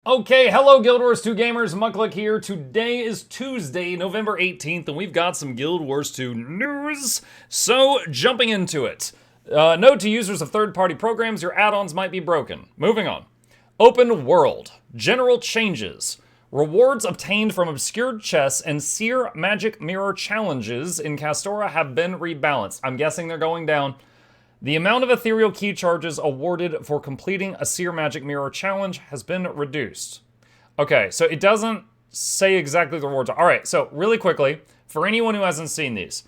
Okay, hello Guild Wars 2 gamers, Mukluk here. Today is Tuesday, November 18th, and we've got some Guild Wars 2 news. So, jumping into it. Note to users of third-party programs, your add-ons might be broken. Moving on. Open World. General changes. Rewards obtained from obscured chests and Seer Magic Mirror challenges in Kastora have been rebalanced. I'm guessing they're going down. The amount of ethereal key charges awarded for completing a Seer Magic Mirror challenge has been reduced. Okay, so it doesn't say exactly the rewards. All right, so really quickly, for anyone who hasn't seen these,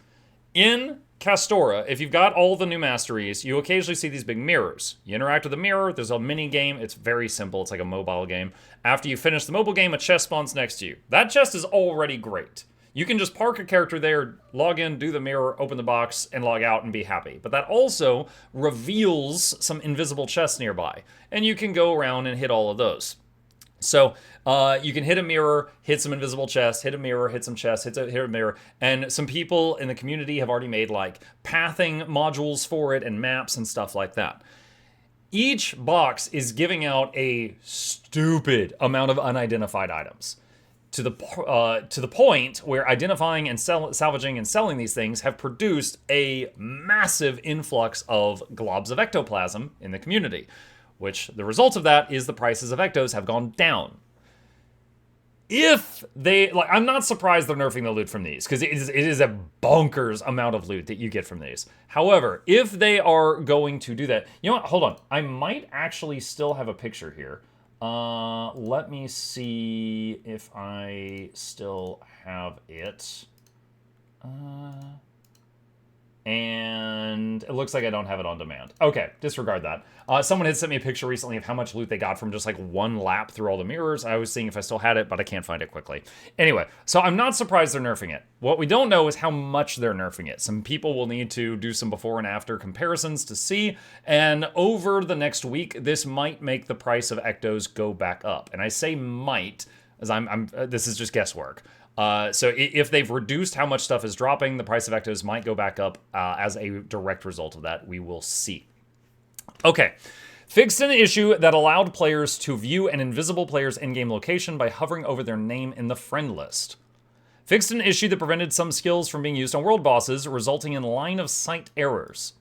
in Kastora, if you've got all the new masteries, you occasionally see these big mirrors. You interact with the mirror, there's a mini game, it's very simple, it's like a mobile game. After you finish the mobile game, a chest spawns next to you. That chest is already great. You can just park a character there, log in, do the mirror, open the box, and log out and be happy. But that also reveals some invisible chests nearby. And you can go around and hit all of those. So you can hit a mirror, hit some invisible chests, hit a mirror, hit some chests, hit a mirror. And some people in the community have already made like pathing modules for it and maps and stuff like that. Each box is giving out a stupid amount of unidentified items. To the point where identifying and salvaging and selling these things have produced a massive influx of globs of ectoplasm in the community, which the result of that is the prices of ectos have gone down. If they, like, I'm not surprised they're nerfing the loot from these, because it is a bonkers amount of loot that you get from these. However, if they are going to do that, you know what, hold on, I might actually still have a picture here. Let me see if I still have it. And it looks like I don't have it on demand. Okay, disregard that. Someone had sent me a picture recently of how much loot they got from just like one lap through all the mirrors. I was seeing if I still had it, but I can't find it quickly. Anyway, so I'm not surprised they're nerfing it. What we don't know is how much they're nerfing it. Some people will need to do some before and after comparisons to see, and over the next week, this might make the price of ectos go back up. And I say might, as this is just guesswork. So if they've reduced how much stuff is dropping, the price of ectos might go back up as a direct result of that. We will see. Okay. Fixed an issue that allowed players to view an invisible player's in-game location by hovering over their name in the friend list. Fixed an issue that prevented some skills from being used on world bosses, resulting in line-of-sight errors.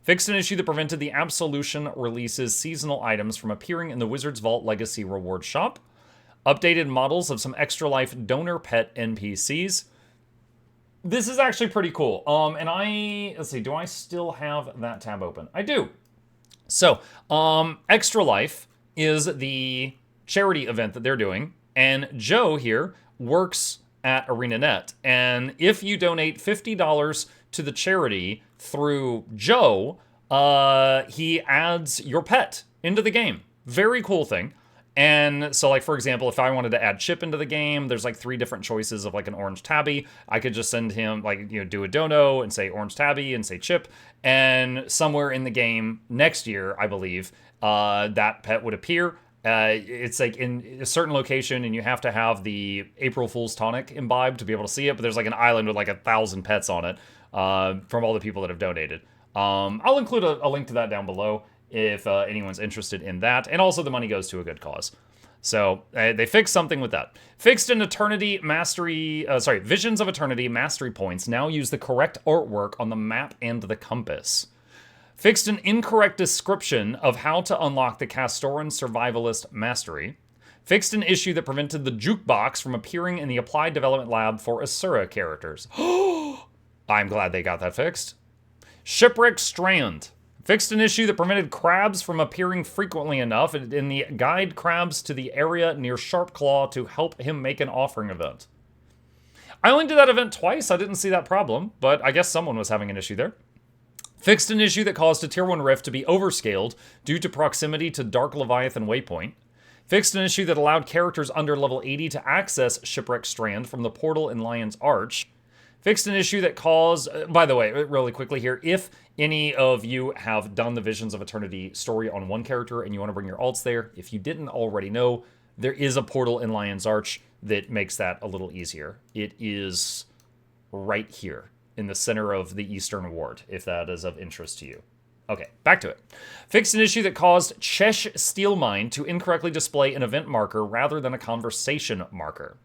Fixed an issue that prevented the Absolution releases seasonal items from appearing in the Wizard's Vault Legacy Reward Shop. Updated models of some Extra Life donor pet NPCs. This is actually pretty cool. Let's see, do I still have that tab open? I do. So, Extra Life is the charity event that they're doing, and Joe here works at ArenaNet. And if you donate $50 to the charity through Joe, he adds your pet into the game. Very cool thing. And so, like, for example, if I wanted to add Chip into the game, there's like 3 different choices of like an orange tabby. I could just send him, like, you know, do a dono and say orange tabby and say Chip. And somewhere in the game next year, I believe, that pet would appear. It's like in a certain location, and you have to have the April Fool's tonic imbibed to be able to see it. But there's like an island with like 1,000 pets on it from all the people that have donated. I'll include a link to that down below if anyone's interested in that. And also the money goes to a good cause. So they fixed something with that. Fixed an Eternity Mastery, Visions of Eternity Mastery points now use the correct artwork on the map and the compass. Fixed an incorrect description of how to unlock the Castoran Survivalist Mastery. Fixed an issue that prevented the jukebox from appearing in the Applied Development Lab for Asura characters. I'm glad they got that fixed. Shipwreck Strand. Fixed an issue that prevented crabs from appearing frequently enough in the guide crabs to the area near Sharpclaw to help him make an offering event. I only did that event twice. I didn't see that problem, but I guess someone was having an issue there. Fixed an issue that caused a Tier 1 Rift to be overscaled due to proximity to Dark Leviathan Waypoint. Fixed an issue that allowed characters under level 80 to access Shipwreck Strand from the portal in Lion's Arch. Fixed an issue that caused, by the way, really quickly here, if any of you have done the Visions of Eternity story on one character and you want to bring your alts there, if you didn't already know, there is a portal in Lion's Arch that makes that a little easier. It is right here in the center of the Eastern Ward, if that is of interest to you. Okay, back to it. Fixed an issue that caused Chesh Steelmine to incorrectly display an event marker rather than a conversation marker.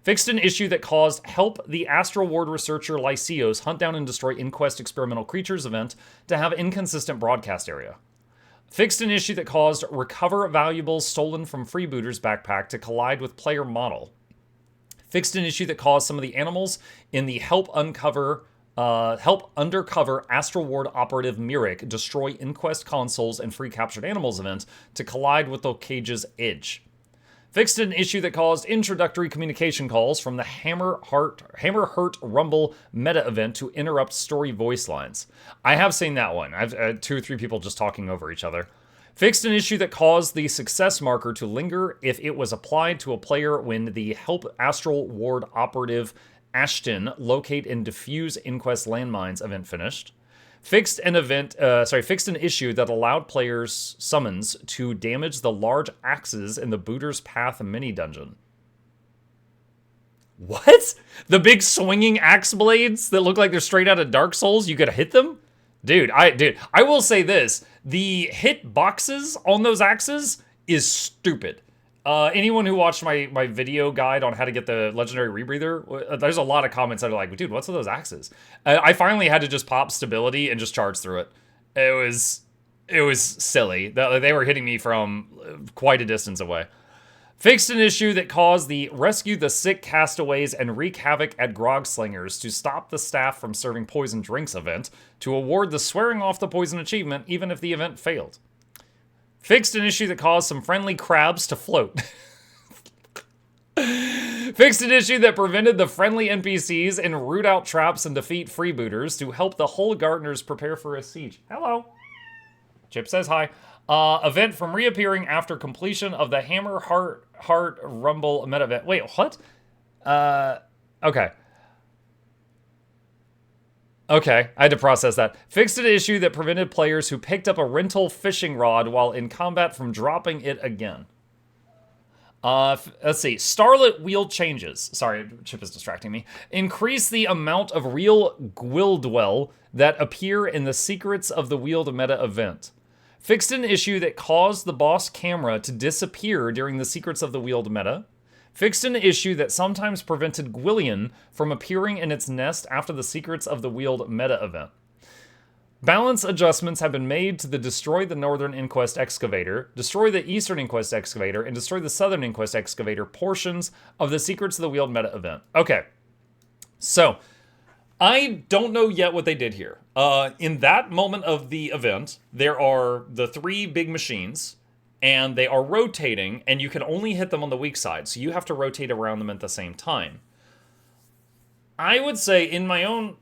Fixed an issue that caused Help the Astral Ward Researcher Lyceos Hunt Down and Destroy Inquest Experimental Creatures event to have inconsistent broadcast area. Fixed an issue that caused Recover Valuables Stolen from Freebooter's Backpack to collide with Player Model. Fixed an issue that caused some of the animals in the Help Undercover Astral Ward Operative Myrick Destroy Inquest Consoles and Free Captured Animals event to collide with the cage's edge. Fixed an issue that caused introductory communication calls from the Hammer Hurt Rumble meta event to interrupt story voice lines. I have seen that one. I've had 2 or 3 people just talking over each other. Fixed an issue that caused the success marker to linger if it was applied to a player when the Help Astral Ward Operative Ashton Locate and Defuse Inquest Landmines event finished. Fixed an issue that allowed players' summons to damage the large axes in the Booter's Path mini dungeon. What? The big swinging axe blades that look like they're straight out of Dark Souls? You could hit them? Dude, I will say this. The hit boxes on those axes is stupid. Anyone who watched my video guide on how to get the Legendary Rebreather, there's a lot of comments that are like, dude, what's with those axes? I finally had to just pop stability and just charge through it. It was silly. They were hitting me from quite a distance away. Fixed an issue that caused the Rescue the Sick Castaways and Wreak Havoc at Grog Slingers to stop the staff from serving poison drinks event to award the Swearing Off the Poison achievement even if the event failed. Fixed an issue that caused some friendly crabs to float. Fixed an issue that prevented the friendly NPCs and root out traps and defeat freebooters to help the Hull Gardeners prepare for a siege. Hello. Chip says hi. Event from reappearing after completion of the Hammer Heart Rumble meta event. Wait, what? Okay. Okay, I had to process that. Fixed an issue that prevented players who picked up a rental fishing rod while in combat from dropping it again. Let's see. Starlit Weald changes. Sorry, Chip is distracting me. Increase the amount of real Gwildwell that appear in the Secrets of the Weald meta event. Fixed an issue that caused the boss camera to disappear during the Secrets of the Weald meta. Fixed an issue that sometimes prevented Gwillian from appearing in its nest after the Secrets of the Weald meta event. Balance adjustments have been made to the Destroy the Northern Inquest Excavator, Destroy the Eastern Inquest Excavator, and Destroy the Southern Inquest Excavator portions of the Secrets of the Weald meta event. Okay, so I don't know yet what they did here. In that moment of the event, there are the 3 big machines, and they are rotating, and you can only hit them on the weak side, so you have to rotate around them at the same time. I would say in my own,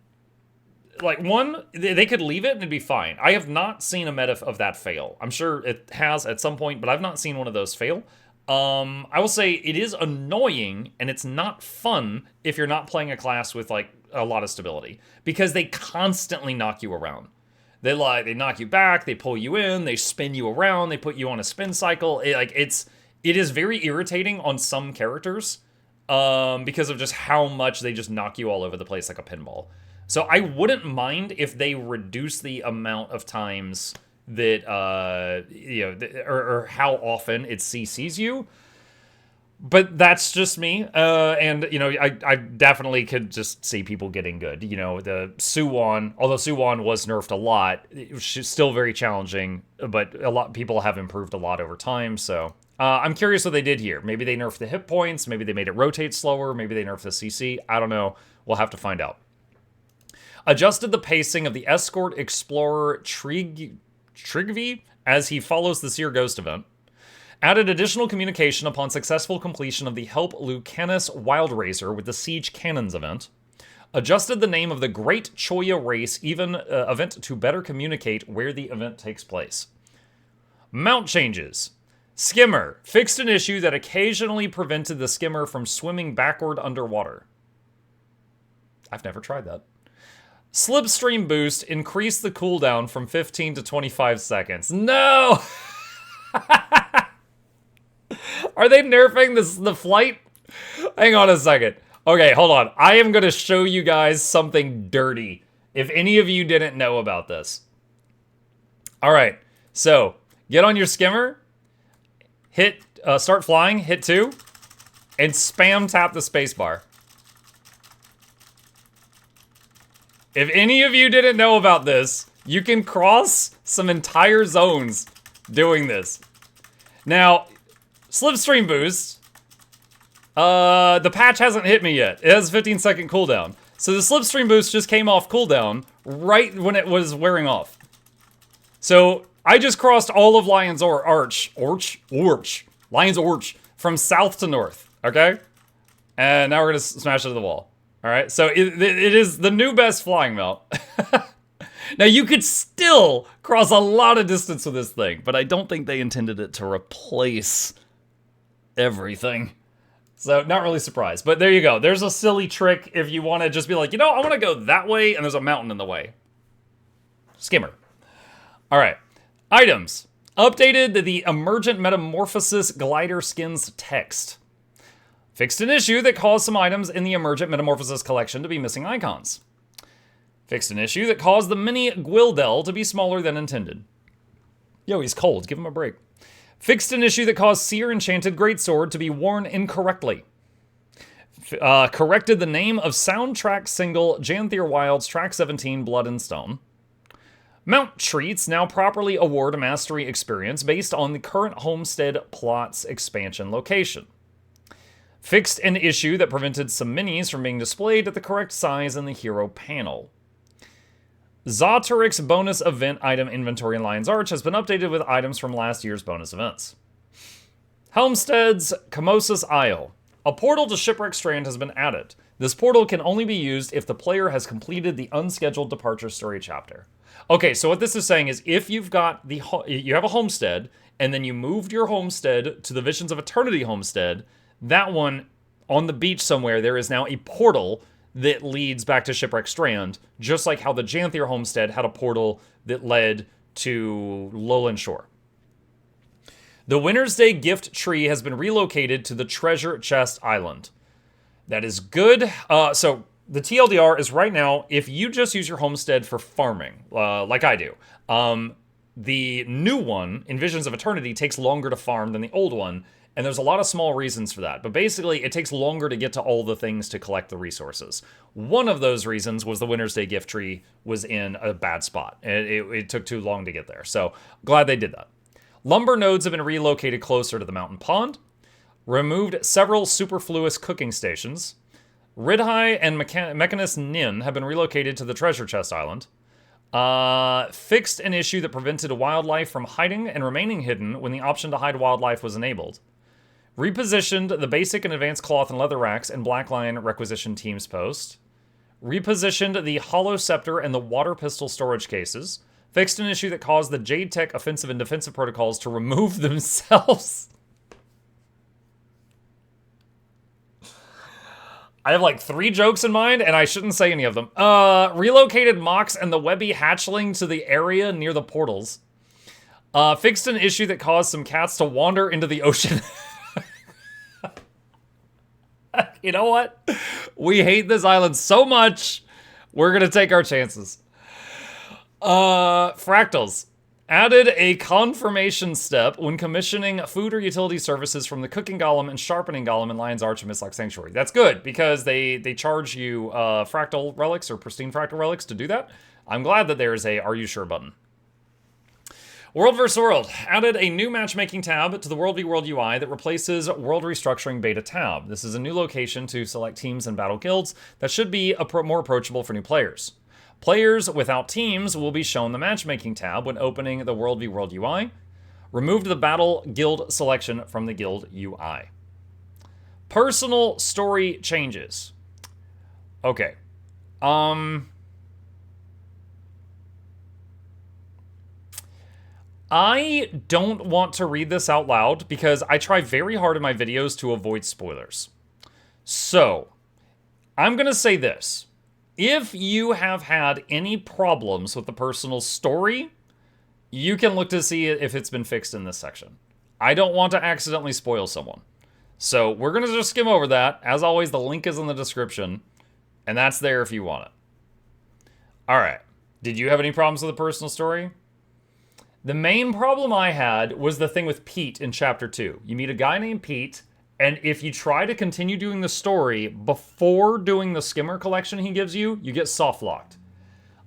like, one, they could leave it and it'd be fine. I have not seen a meta of that fail. I'm sure it has at some point, but I've not seen one of those fail. I will say it is annoying, and it's not fun if you're not playing a class with, like, a lot of stability, because they constantly knock you around. They knock you back, they pull you in, they spin you around, they put you on a spin cycle. It is very irritating on some characters because of just how much they just knock you all over the place like a pinball. So I wouldn't mind if they reduce the amount of times that or how often it CCs you. But that's just me, and, I definitely could just see people getting good. The Suwon, although Suwon was nerfed a lot, it was still very challenging, but a lot people have improved a lot over time, so I'm curious what they did here. Maybe they nerfed the hit points, maybe they made it rotate slower, maybe they nerfed the CC, I don't know. We'll have to find out. Adjusted the pacing of the Escort Explorer Trigvi as he follows the Seer Ghost event. Added additional communication upon successful completion of the Help Lucanus Wild Razor with the Siege Cannons event. Adjusted the name of the Great Choya Race event to better communicate where the event takes place. Mount changes. Skimmer. Fixed an issue that occasionally prevented the skimmer from swimming backward underwater. I've never tried that. Slipstream boost. Increased the cooldown from 15 to 25 seconds. No! Are they nerfing the flight? Hang on a second. Okay, hold on. I am going to show you guys something dirty, if any of you didn't know about this. All right, so get on your skimmer, hit start flying, hit 2, and spam tap the spacebar. If any of you didn't know about this, you can cross some entire zones doing this. Now, slipstream boost, the patch hasn't hit me yet. It has a 15-second cooldown. So the slipstream boost just came off cooldown right when it was wearing off. So I just crossed all of Lion's Arch from south to north, okay? And now we're gonna smash it to the wall. All right, so it is the new best flying mount. Now you could still cross a lot of distance with this thing, but I don't think they intended it to replace everything. So not really surprised, but there you go. There's a silly trick if you want to just be like, you know, I want to go that way and there's a mountain in the way. Skimmer. All right, items. Updated the Emergent Metamorphosis Glider Skins text. Fixed an issue that caused some items in the Emergent Metamorphosis collection to be missing icons. Fixed an issue that caused the mini Gwildel to be smaller than intended. Yo, he's cold. Give him a break. Fixed an issue that caused Seer Enchanted Greatsword to be worn incorrectly. Corrected the name of soundtrack single Janthier Wild's track 17, Blood and Stone. Mount treats now properly award a mastery experience based on the current Homestead plot's expansion location. Fixed an issue that prevented some minis from being displayed at the correct size in the hero panel. Zoturic's bonus event item inventory in Lion's Arch has been updated with items from last year's bonus events. Homestead's Camosus Isle. A portal to Shipwreck Strand has been added. This portal can only be used if the player has completed the unscheduled departure story chapter. Okay, so what this is saying is if you've got you have a homestead, and then you moved your homestead to the Visions of Eternity homestead, that one, on the beach somewhere, there is now a portal that leads back to Shipwreck Strand, just like how the Janthier homestead had a portal that led to Lowland Shore. The Winter's Day gift tree has been relocated to the Treasure Chest Island. That is good. So the TLDR is right now, if you just use your homestead for farming, like I do, the new one, in Visions of Eternity, takes longer to farm than the old one, and there's a lot of small reasons for that. But basically, it takes longer to get to all the things to collect the resources. One of those reasons was the Winter's Day gift tree was in a bad spot. It took too long to get there. So, glad they did that. Lumber nodes have been relocated closer to the mountain pond. Removed several superfluous cooking stations. Ridhai and Mechanist Nin have been relocated to the Treasure Chest Island. Fixed an issue that prevented wildlife from hiding and remaining hidden when the option to hide wildlife was enabled. Repositioned the basic and advanced cloth and leather racks and Black Lion requisition teams post. Repositioned the hollow scepter and the water pistol storage cases. Fixed an issue that caused the Jade Tech offensive and defensive protocols to remove themselves. I have like 3 jokes in mind, and I shouldn't say any of them. Relocated Mox and the Webby hatchling to the area near the portals. Fixed an issue that caused some cats to wander into the ocean. You know what? We hate this island so much, we're gonna take our chances. Fractals. Added a confirmation step when commissioning food or utility services from the Cooking Golem and Sharpening Golem in Lion's Arch and Mistlock Sanctuary. That's good, because they charge you fractal relics or pristine fractal relics to do that. I'm glad that there's a Are You Sure button. World vs. World. Added a new matchmaking tab to the World v World UI that replaces World Restructuring Beta tab. This is a new location to select teams and battle guilds that should be more approachable for new players. Players without teams will be shown the matchmaking tab when opening the World v World UI. Removed the battle guild selection from the guild UI. Personal story changes. Okay. I don't want to read this out loud because I try very hard in my videos to avoid spoilers. So, I'm going to say this. If you have had any problems with the personal story, you can look to see if it's been fixed in this section. I don't want to accidentally spoil someone. So we're going to just skim over that. As always, the link is in the description, and that's there if you want it. All right. Did you have any problems with the personal story? The main problem I had was the thing with Pete in Chapter 2. You meet a guy named Pete, and if you try to continue doing the story before doing the skimmer collection he gives you, you get soft-locked.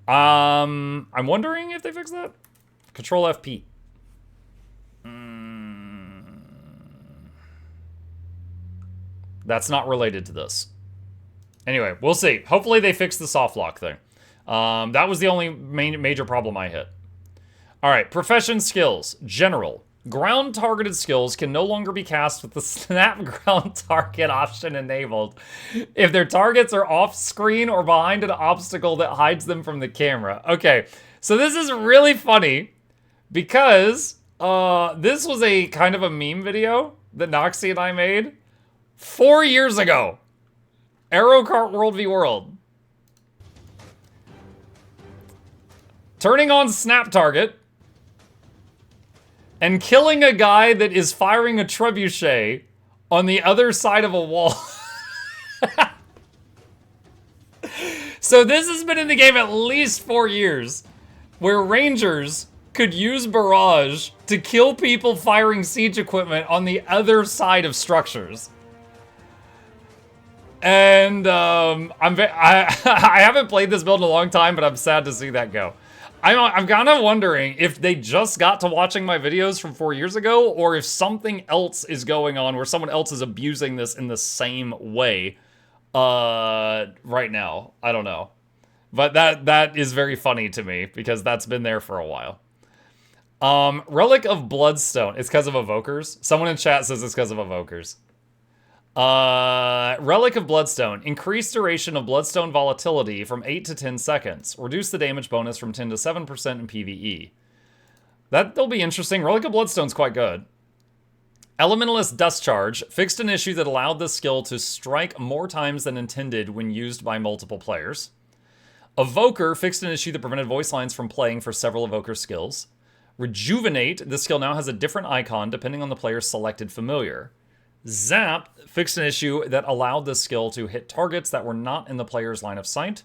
I'm wondering if they fix that. Control F Pete. That's not related to this. Anyway, we'll see. Hopefully they fix the soft lock thing. That was the only major problem I hit. All right, profession skills. General. Ground targeted skills can no longer be cast with the snap ground target option enabled if their targets are off screen or behind an obstacle that hides them from the camera. Okay, so this is really funny because this was a kind of a meme video that Noxxi and I made 4 years ago. Arrow Kart World v World. Turning on snap target and killing a guy that is firing a trebuchet on the other side of a wall. So this has been in the game at least 4 years, where Rangers could use barrage to kill people firing siege equipment on the other side of structures. And I haven't played this build in a long time, but I'm sad to see that go. I'm kind of wondering if they just got to watching my videos from 4 years ago, or if something else is going on where someone else is abusing this in the same way right now. I don't know. But that is very funny to me, because that's been there for a while. Relic of Bloodstone. It's because of evokers. Someone in chat says it's because of evokers. Relic of Bloodstone. Increased duration of Bloodstone volatility from 8 to 10 seconds. Reduce the damage bonus from 10 to 7% in PvE. That'll be interesting. Relic of Bloodstone's quite good. Elementalist Dust Charge. Fixed an issue that allowed this skill to strike more times than intended when used by multiple players. Evoker. Fixed an issue that prevented voice lines from playing for several Evoker skills. Rejuvenate. This skill now has a different icon depending on the player's selected familiar. Zap fixed an issue that allowed this skill to hit targets that were not in the player's line of sight.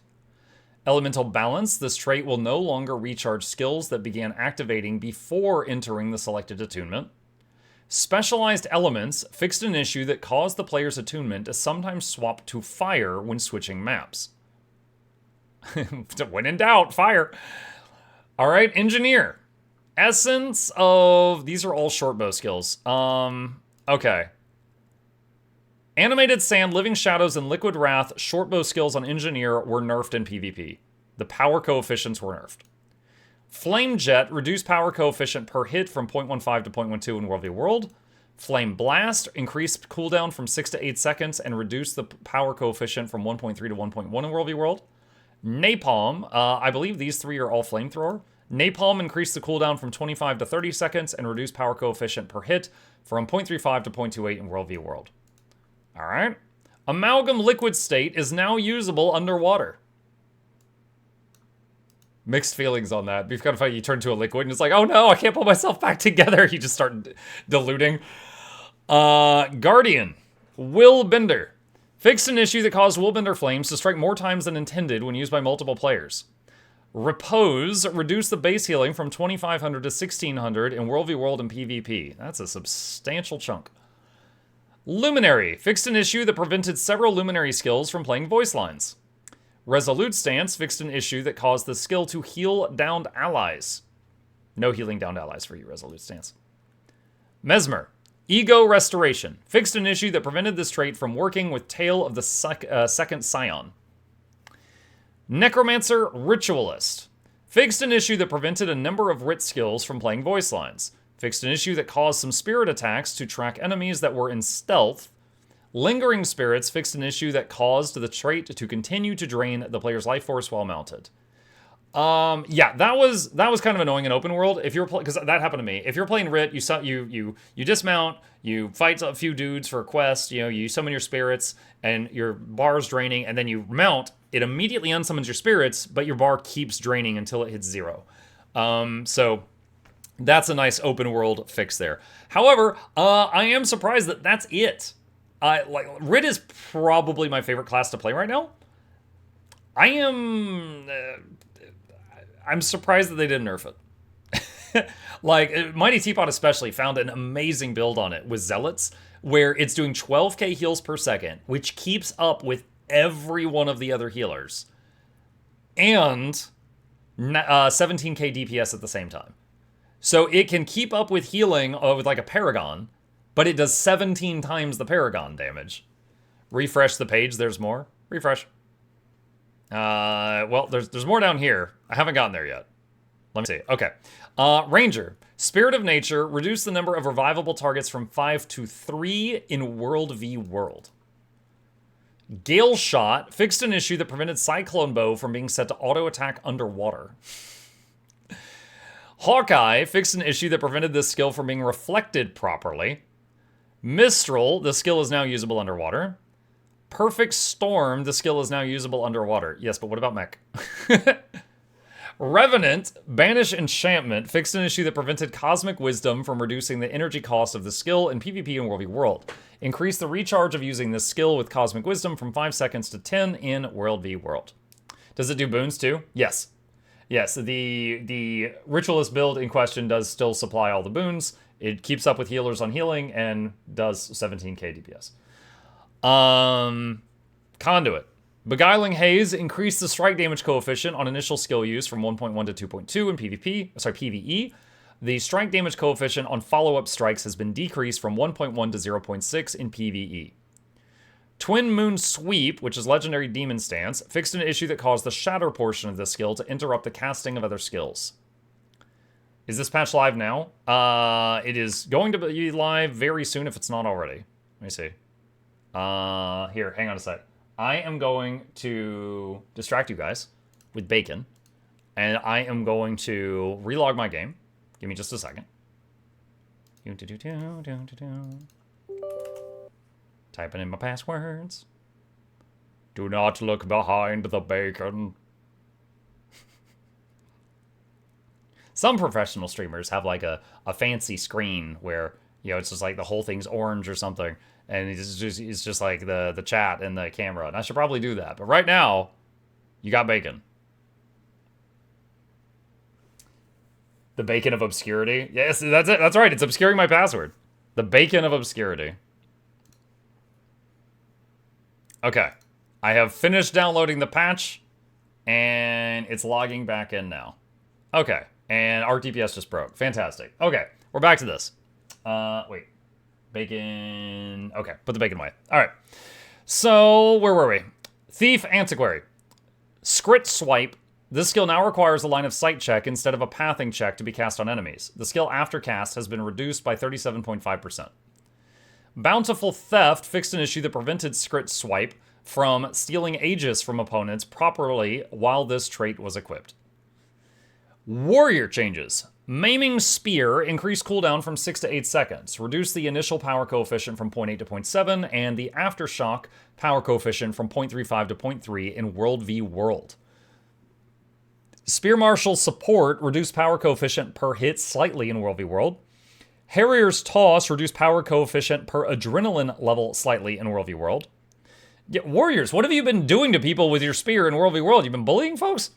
Elemental Balance. This trait will no longer recharge skills that began activating before entering the selected attunement. Specialized Elements fixed an issue that caused the player's attunement to sometimes swap to fire when switching maps. When in doubt, fire. All right, Engineer. Essence of... These are all short bow skills. Okay. Animated Sand, Living Shadows, and Liquid Wrath short bow skills on Engineer were nerfed in PvP. The power coefficients were nerfed. Flame Jet, reduced power coefficient per hit from 0.15 to 0.12 in World v World. Flame Blast, increased cooldown from 6 to 8 seconds and reduced the power coefficient from 1.3 to 1.1 in World v World. Napalm, I believe these three are all Flamethrower. Napalm increased the cooldown from 25 to 30 seconds and reduced power coefficient per hit from 0.35 to 0.28 in World v World. Alright. Amalgam Liquid State is now usable underwater. Mixed feelings on that. You've got to find you turn to a liquid and it's like, oh no, I can't pull myself back together. You just start diluting. Guardian. Will Bender. Fixed an issue that caused Willbender flames to strike more times than intended when used by multiple players. Repose. Reduced the base healing from 2,500 to 1,600 in World v World and PvP. That's a substantial chunk. Luminary. Fixed an issue that prevented several Luminary skills from playing voice lines. Resolute Stance. Fixed an issue that caused the skill to heal downed allies. No healing downed allies for you, Resolute Stance. Mesmer. Ego Restoration. Fixed an issue that prevented this trait from working with Tale of the Second Scion. Necromancer Ritualist. Fixed an issue that prevented a number of Writ skills from playing voice lines. Fixed an issue that caused some spirit attacks to track enemies that were in stealth. Lingering Spirits fixed an issue that caused the trait to continue to drain the player's life force while mounted. Yeah, that was kind of annoying in open world. If you're because that happened to me. If you're playing Writ, you dismount, you fight a few dudes for a quest, you summon your spirits and your bar's draining, and then you mount. It immediately unsummons your spirits, but your bar keeps draining until it hits 0. So that's a nice open world fix there. However, I am surprised that that's it. Writ is probably my favorite class to play right now. I'm surprised that they didn't nerf it. Like, Mighty Teapot especially found an amazing build on it with Zealots, where it's doing 12k heals per second, which keeps up with every one of the other healers, and 17k DPS at the same time. So it can keep up with healing with like a Paragon, but it does 17 times the Paragon damage. Refresh the page, there's more. Refresh. Well, there's more down here. I haven't gotten there yet. Let me see. Okay. Ranger. Spirit of Nature. Reduce the number of revivable targets from 5 to 3 in World v World. Gale Shot. Fixed an issue that prevented Cyclone Bow from being set to auto-attack underwater. Hawkeye. Fixed an issue that prevented this skill from being reflected properly. Mistral. The skill is now usable underwater. Perfect Storm. The skill is now usable underwater. Yes, but what about mech? Revenant, Banish Enchantment, fixed an issue that prevented Cosmic Wisdom from reducing the energy cost of the skill in PvP and World v World. Increase the recharge of using this skill with Cosmic Wisdom from 5 seconds to 10 in World v World. Does it do boons too? Yes. Yes, the Ritualist build in question does still supply all the boons. It keeps up with healers on healing and does 17k DPS. Conduit. Beguiling Haze increased the strike damage coefficient on initial skill use from 1.1 to 2.2 in PvE. The strike damage coefficient on follow-up strikes has been decreased from 1.1 to 0.6 in PvE. Twin Moon Sweep, which is Legendary Demon Stance, fixed an issue that caused the shatter portion of the skill to interrupt the casting of other skills. Is this patch live now? It is going to be live very soon if it's not already. Let me see. Here, hang on a sec. I am going to distract you guys with bacon, and I am going to relog my game. Give me just a second. Typing in my passwords. Do not look behind the bacon. Some professional streamers have like a fancy screen where, you know, it's just like the whole thing's orange or something. And it's just like the chat and the camera. And I should probably do that. But right now, you got bacon. The bacon of obscurity. Yes, that's it. That's right. It's obscuring my password. The bacon of obscurity. Okay. I have finished downloading the patch. And it's logging back in now. Okay. And our DPS just broke. Fantastic. Okay. We're back to this. Wait. Bacon. Okay, put the bacon away. All right. So, where were we? Thief Antiquary. Scrit Swipe. This skill now requires a line of sight check instead of a pathing check to be cast on enemies. The skill after cast has been reduced by 37.5%. Bountiful Theft fixed an issue that prevented Scrit Swipe from stealing Aegis from opponents properly while this trait was equipped. Warrior changes. Maiming Spear increased cooldown from 6 to 8 seconds, reduced the initial power coefficient from 0.8 to 0.7, and the Aftershock power coefficient from 0.35 to 0.3 in World v World. Spear Marshal Support reduced power coefficient per hit slightly in World v World. Harrier's Toss reduced power coefficient per adrenaline level slightly in World v World. Yeah, Warriors, what have you been doing to people with your spear in World v World? You've been bullying folks?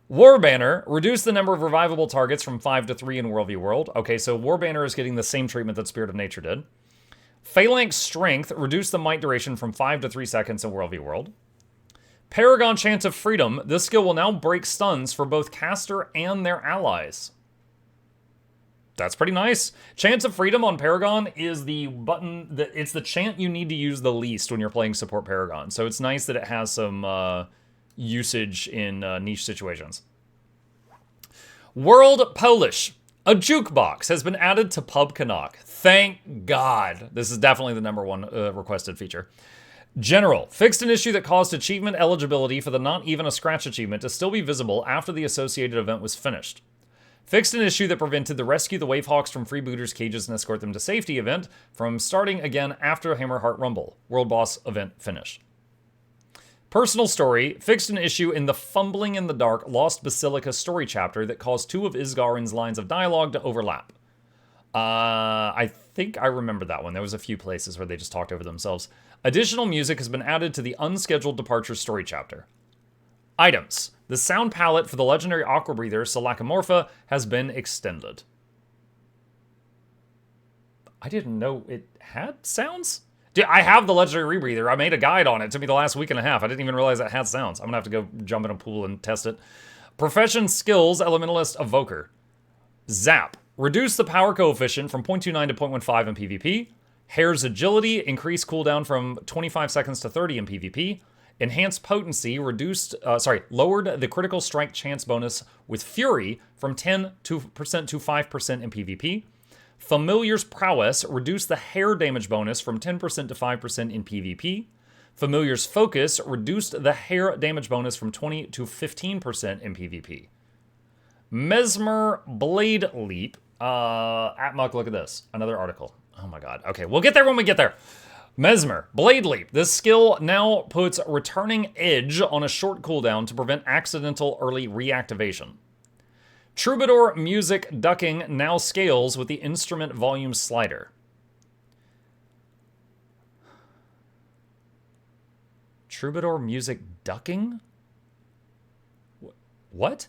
Warbanner reduced the number of revivable targets from 5 to 3 in World v World. Okay, so Warbanner is getting the same treatment that Spirit of Nature did. Phalanx Strength reduced the might duration from 5 to 3 seconds in World v World. Paragon Chance of Freedom. This skill will now break stuns for both caster and their allies. That's pretty nice. Chance of Freedom on Paragon is the button that it's the chant you need to use the least when you're playing support Paragon. So it's nice that it has some usage in niche situations. World Polish. A jukebox has been added to Pub Canuck. Thank God. This is definitely the #1 requested feature. General. Fixed an issue that caused achievement eligibility for the Not Even a Scratch achievement to still be visible after the associated event was finished. Fixed an issue that prevented the Rescue the Wavehawks from Freebooters' cages and escort them to safety event from starting again after Hammerheart Rumble. World Boss event finished. Personal story, fixed an issue in the Fumbling in the Dark Lost Basilica story chapter that caused 2 of Isgarin's lines of dialogue to overlap. I think I remember that one. There was a few places where they just talked over themselves. Additional music has been added to the Unscheduled Departure story chapter. Items. The sound palette for the legendary Aqua Breather, Silacomorpha, has been extended. I didn't know it had sounds. Dude, I have the Legendary Rebreather. I made a guide on it. It took me the last week and a half. I didn't even realize it had sounds. I'm gonna have to go jump in a pool and test it. Profession Skills, Elementalist, Evoker. Zap. Reduce the power coefficient from 0.29 to 0.15 in PvP. Hair's Agility, increase cooldown from 25 seconds to 30 in PvP. Enhanced Potency, lowered the critical strike chance bonus with Fury from 10% to 5% in PvP. Familiar's Prowess, reduced the hair damage bonus from 10% to 5% in PvP. Familiar's Focus, reduced the hair damage bonus from 20 to 15% in PvP. Mesmer Blade Leap, at Muck, look at this. Another article. Oh my god. Okay, we'll get there when we get there. Mesmer, Blade Leap. This skill now puts Returning Edge on a short cooldown to prevent accidental early reactivation. Troubadour Music Ducking now scales with the instrument volume slider. Troubadour Music Ducking? What?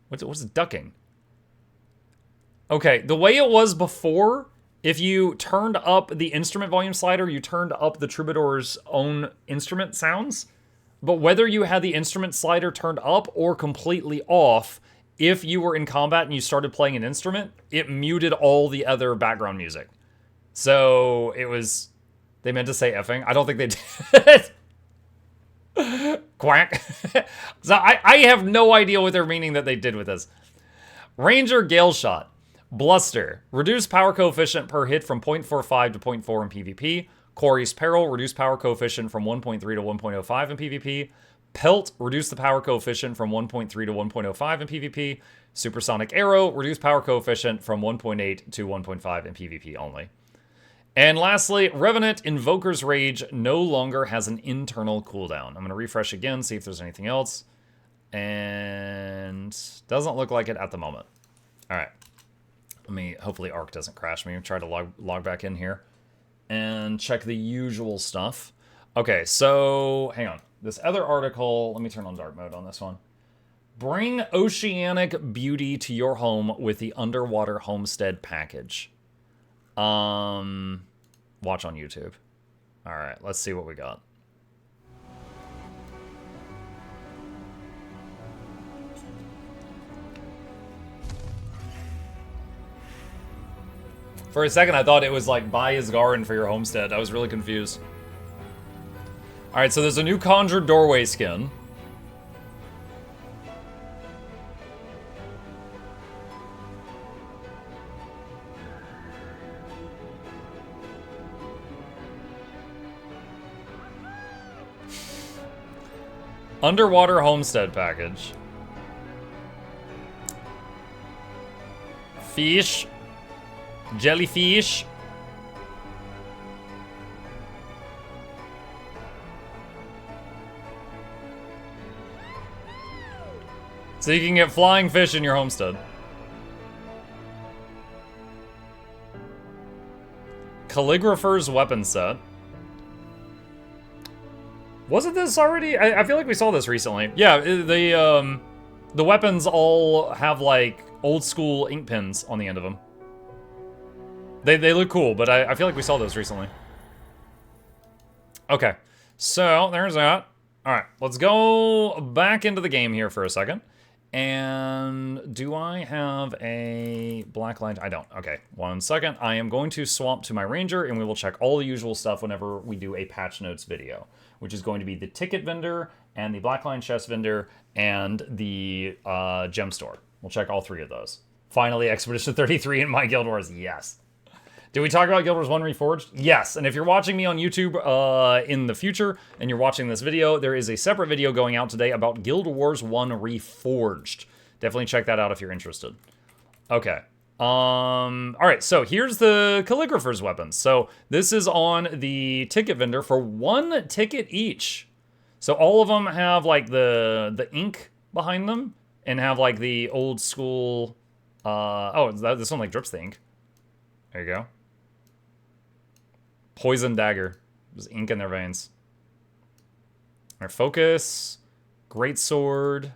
What's ducking? Okay, the way it was before, if you turned up the instrument volume slider, you turned up the Troubadour's own instrument sounds. But whether you had the instrument slider turned up or completely off, if you were in combat and you started playing an instrument, it muted all the other background music. So it was... They meant to say effing. I don't think they did. Quack. So I have no idea what they're meaning that they did with this. Ranger Gale Shot. Bluster. Reduce power coefficient per hit from 0.45 to 0.4 in PvP. Quarry's Peril. Reduce power coefficient from 1.3 to 1.05 in PvP. Pelt. Reduce the power coefficient from 1.3 to 1.05 in PvP. Supersonic Arrow. Reduce power coefficient from 1.8 to 1.5 in PvP only. And lastly, Revenant Invoker's Rage no longer has an internal cooldown. I'm going to refresh again, see if there's anything else. And doesn't look like it at the moment. All right. Let me, hopefully Arc doesn't crash me. Try to log back in here and check the usual stuff. Okay, so hang on. This other article, let me turn on dark mode on this one. Bring oceanic beauty to your home with the Underwater Homestead package. Watch on YouTube. All right, let's see what we got. For a second, I thought it was like buy Isgarin for your homestead. I was really confused. All right, so there's a new Conjured Doorway skin. Underwater Homestead package. Fish. Jellyfish. So you can get flying fish in your homestead. Calligrapher's weapon set. Wasn't this already? I feel like we saw this recently. Yeah, the weapons all have like old school ink pens on the end of them. They look cool, but I feel like we saw those recently. Okay, so there's that. All right, let's go back into the game here for a second. And do I have a black line? I don't. Okay, 1 second. I am going to swap to my ranger, and we will check all the usual stuff whenever we do a patch notes video, which is going to be the ticket vendor and the blackline chest vendor and the gem store. We'll check all three of those. Finally, Expedition 33 in my Guild Wars. Yes. Did we talk about Guild Wars 1 Reforged? Yes, and if you're watching me on YouTube in the future, and you're watching this video, there is a separate video going out today about Guild Wars 1 Reforged. Definitely check that out if you're interested. Okay. Alright, so here's the Calligrapher's weapons. So this is on the ticket vendor for 1 ticket each. So all of them have like the ink behind them, and have like the old school, this one like drips the ink. There you go. Poison dagger. There's ink in their veins. Our focus. Greatsword.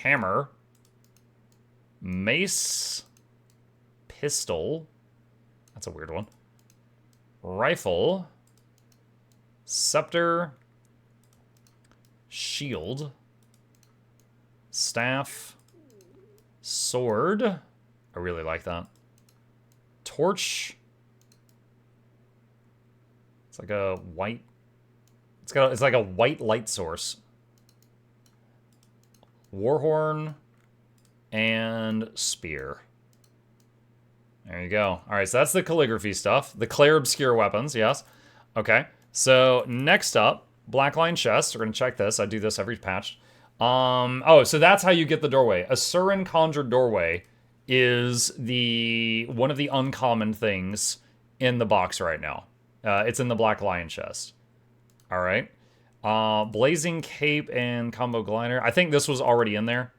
Hammer. Mace. Pistol. That's a weird one. Rifle. Scepter. Shield. Staff. Sword. I really like that. Torch. It's like a white... It's like a white light source. Warhorn. And spear. There you go. All right, so that's the calligraphy stuff. The Claire obscure weapons, yes. Okay, so next up, Blackline chest. We're going to check this. I do this every patch. Oh, so that's how you get the doorway. Asuran conjured doorway is one of the uncommon things in the box right now. It's in the Black Lion chest. All right. Blazing cape and combo glider. I think this was already in there.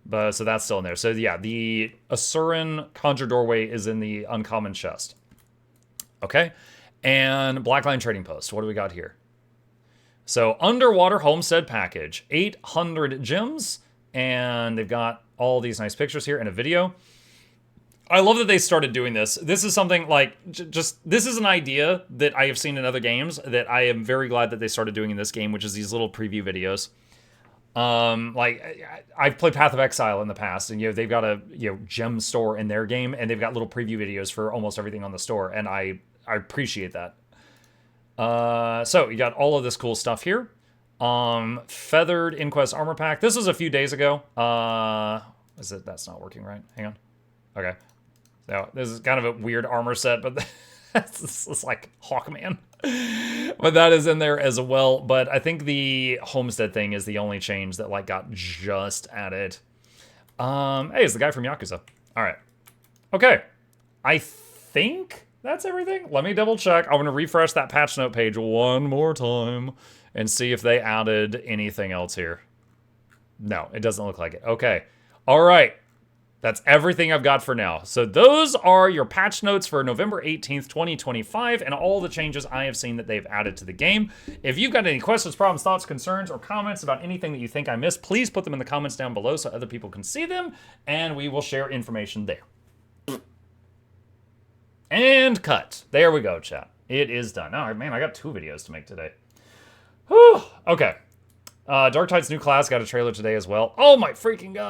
But so that's still in there. So yeah, the Asuran Conjure Doorway is in the uncommon chest. Okay. And Blackline Trading Post. What do we got here? So Underwater Homestead Package. 800 gems. And they've got all these nice pictures here in a video. I love that they started doing this. This is something like, this is an idea that I have seen in other games that I am very glad that they started doing in this game, which is these little preview videos. Like I've played Path of Exile in the past, and they've got a gem store in their game, and they've got little preview videos for almost everything on the store, and I appreciate that. So you got all of this cool stuff here. Feathered Inquest armor pack. This was a few days ago. That's not working right? Hang on. Okay. So this is kind of a weird armor set, but it's like Hawkman. But that is in there as well. But I think the Homestead thing is the only change that got just added. Hey, it's the guy from Yakuza. All right. Okay. I think that's everything. Let me double check. I'm going to refresh that patch note page one more time and see if they added anything else here. No, it doesn't look like it. Okay. All right. That's everything I've got for now. So those are your patch notes for November 18th, 2025, and all the changes I have seen that they've added to the game. If you've got any questions, problems, thoughts, concerns, or comments about anything that you think I missed, please put them in the comments down below so other people can see them, and we will share information there. And cut. There we go, chat. It is done. Oh, man, I got 2 videos to make today. Whew. Okay. Dark Tide's new class got a trailer today as well. Oh my freaking god.